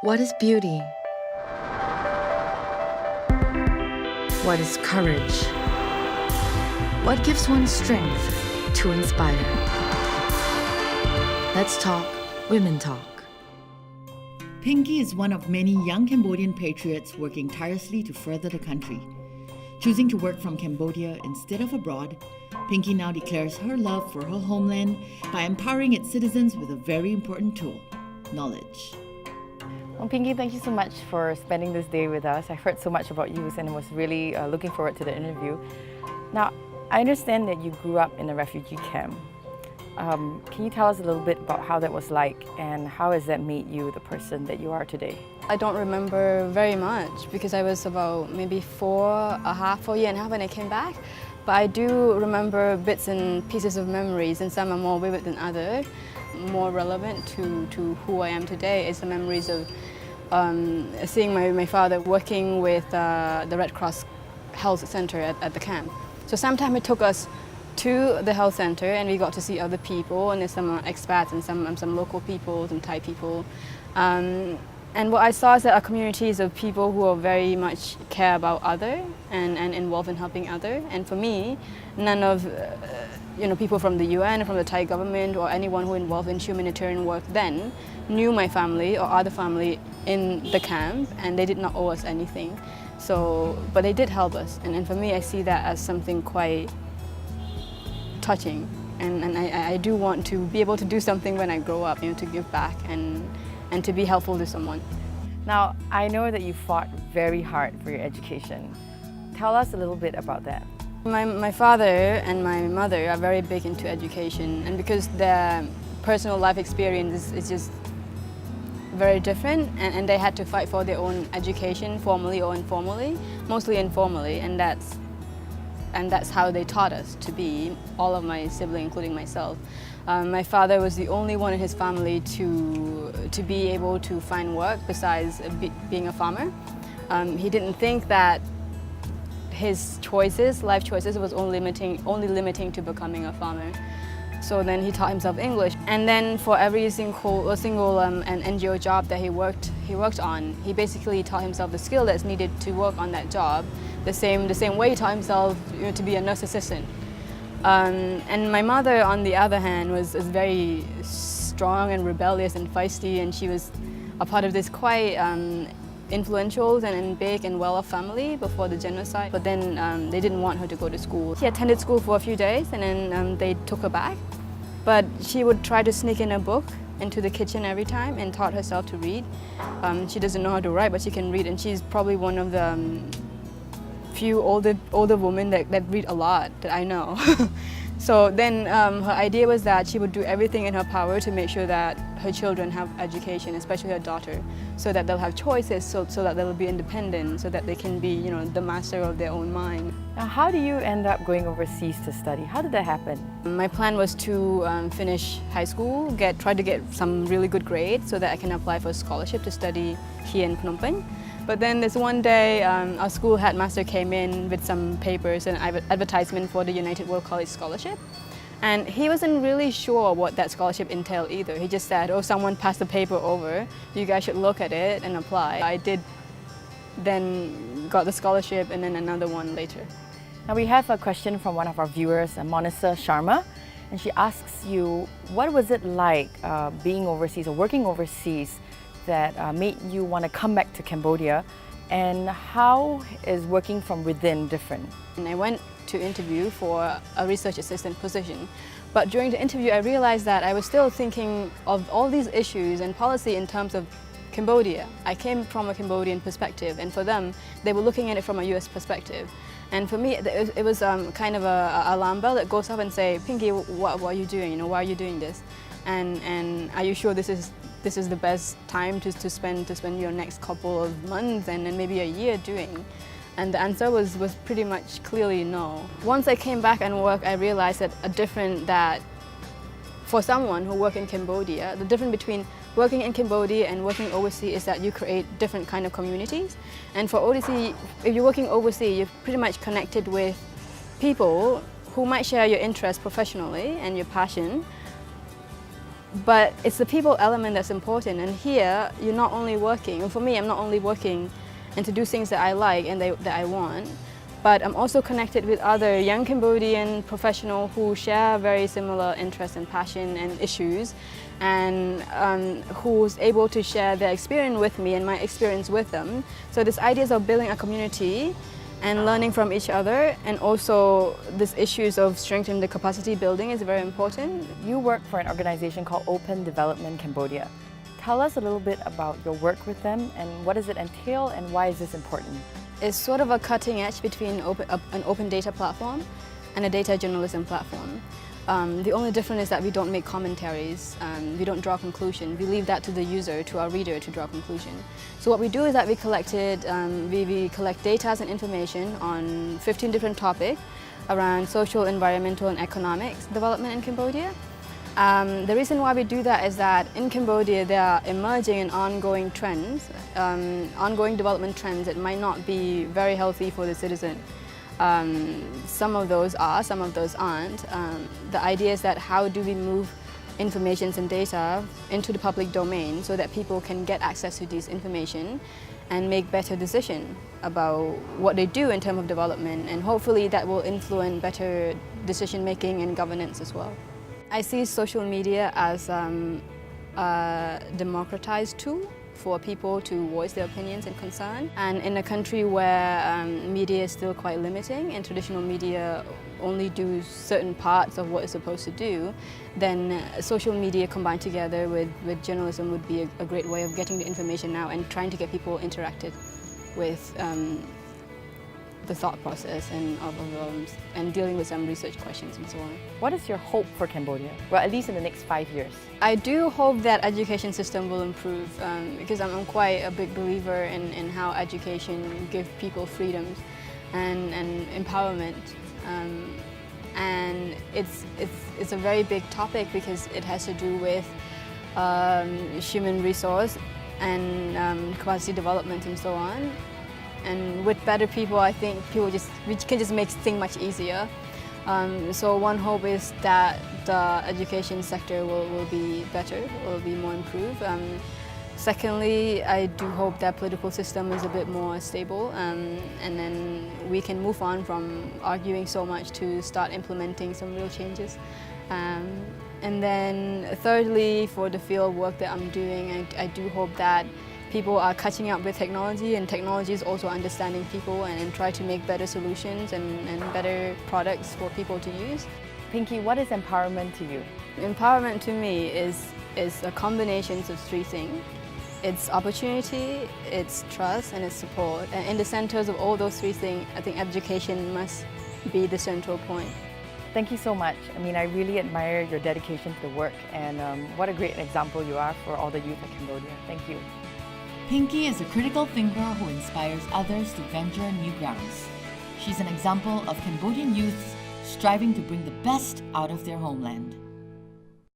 What is beauty? What is courage? What gives one strength to inspire? Let's talk Women Talk. Pinkie is one of many young Cambodian patriots working tirelessly to further the country. Choosing to work from Cambodia instead of abroad, Pinkie now declares her love for her homeland by empowering its citizens with a very important tool, knowledge. Well, Pinkie, thank you so much for spending this day with us. I've heard so much about you and was really looking forward to the interview. Now, I understand that you grew up in a refugee camp. Can you tell us a little bit about how that was like and how has that made you the person that you are today? I don't remember very much because I was about maybe 4 years and a half when I came back. But I do remember bits and pieces of memories, and some are more vivid than others. More relevant to who I am today is the memories of seeing my father working with the Red Cross Health Center at the camp. So sometimes it took us to the health center and we got to see other people, and there's some expats and some local people, some Thai people. And what I saw is that our communities of people who are very much care about other and involved in helping other. And for me, none of people from the UN, from the Thai government, or anyone who involved in humanitarian work then knew my family or other family in the camp, and they did not owe us anything. So, but they did help us, and for me, I see that as something quite touching. And I do want to be able to do something when I grow up, to give back and to be helpful to someone. Now, I know that you fought very hard for your education. Tell us a little bit about that. My father and my mother are very big into education, and because their personal life experience is just very different, and they had to fight for their own education, formally or informally, mostly informally, and that's how they taught us to be, all of my siblings, including myself. My father was the only one in his family to be able to find work besides being a farmer. He didn't think that his choices, life choices, was only limiting to becoming a farmer. So then he taught himself English, and then for every single an NGO job that he worked on, he basically taught himself the skill that's needed to work on that job, the same way he taught himself to be a nurse assistant. And my mother, on the other hand, was very strong and rebellious and feisty, and she was a part of this quite influential and big and well-off family before the genocide. But then they didn't want her to go to school. She attended school for a few days, and then they took her back. But she would try to sneak in a book into the kitchen every time and taught herself to read. She doesn't know how to write, but she can read, and she's probably one of the few older women that read a lot that I know. So then her idea was that she would do everything in her power to make sure that her children have education, especially her daughter, so that they'll have choices, so that they'll be independent, so that they can be the master of their own mind. Now, how do you end up going overseas to study? How did that happen? My plan was to finish high school, try to get some really good grades so that I can apply for a scholarship to study here in Phnom Penh. But then this one day, our school headmaster came in with some papers and advertisement for the United World College Scholarship. And he wasn't really sure what that scholarship entailed either. He just said, oh, someone passed the paper over, you guys should look at it and apply. I did then got the scholarship and then another one later. Now we have a question from one of our viewers, Monisa Sharma, and she asks you, what was it like being overseas or working overseas that made you want to come back to Cambodia, and how is working from within different? And I went to interview for a research assistant position, but during the interview I realized that I was still thinking of all these issues and policy in terms of Cambodia. I came from a Cambodian perspective, and for them they were looking at it from a US perspective. And for me it was kind of a alarm bell that goes off and say, Pinkie, what are you doing? Why are you doing this? And are you sure this is the best time to spend your next couple of months and then maybe a year doing? And the answer was pretty much clearly no. Once I came back and worked, I realized that for someone who works in Cambodia, the difference between working in Cambodia and working overseas is that you create different kind of communities. And for ODC, if you're working overseas, you're pretty much connected with people who might share your interests professionally and your passion, But it's the people element that's important. And here, you're not only working, and for me, I'm not only working and to do things that I like and that I want, but I'm also connected with other young Cambodian professionals who share very similar interests and passion and issues, and who's able to share their experience with me and my experience with them. So this ideas of building a community and learning from each other, and also these issues of strengthening the capacity building is very important. You work for an organization called Open Development Cambodia. Tell us a little bit about your work with them and what does it entail and why is this important? It's sort of a cutting edge between an open data platform and a data journalism platform. The only difference is that we don't make commentaries, we don't draw conclusions. We leave that to the user, to our reader, to draw conclusion. So what we do is that we collect data and information on 15 different topics around social, environmental and economic development in Cambodia. The reason why we do that is that in Cambodia there are emerging and ongoing trends, ongoing development trends that might not be very healthy for the citizen. Some of those are, some of those aren't. The idea is that how do we move information and data into the public domain so that people can get access to this information and make better decisions about what they do in terms of development, and hopefully that will influence better decision making and governance as well. I see social media as a democratized tool for people to voice their opinions and concerns. And in a country where media is still quite limiting and traditional media only do certain parts of what it's supposed to do, then social media combined together with journalism would be a great way of getting the information out and trying to get people interacted with the thought process and dealing with some research questions and so on. What is your hope for Cambodia? Well, at least in the next 5 years. I do hope that education system will improve because I'm quite a big believer in how education gives people freedoms and empowerment. And it's a very big topic because it has to do with human resource and capacity development and so on. And with better people, I think we can just make things much easier. So one hope is that the education sector will be better, will be more improved. Secondly, I do hope that political system is a bit more stable, and then we can move on from arguing so much to start implementing some real changes. And then thirdly, for the field work that I'm doing, I do hope that people are catching up with technology, and technology is also understanding people and try to make better solutions and better products for people to use. Pinkie, what is empowerment to you? Empowerment to me is a combination of three things. It's opportunity, it's trust, and it's support. And in the centers of all those three things, I think education must be the central point. Thank you so much. I mean, I really admire your dedication to the work, and what a great example you are for all the youth of Cambodia. Thank you. Pinkie is a critical thinker who inspires others to venture new grounds. She's an example of Cambodian youths striving to bring the best out of their homeland.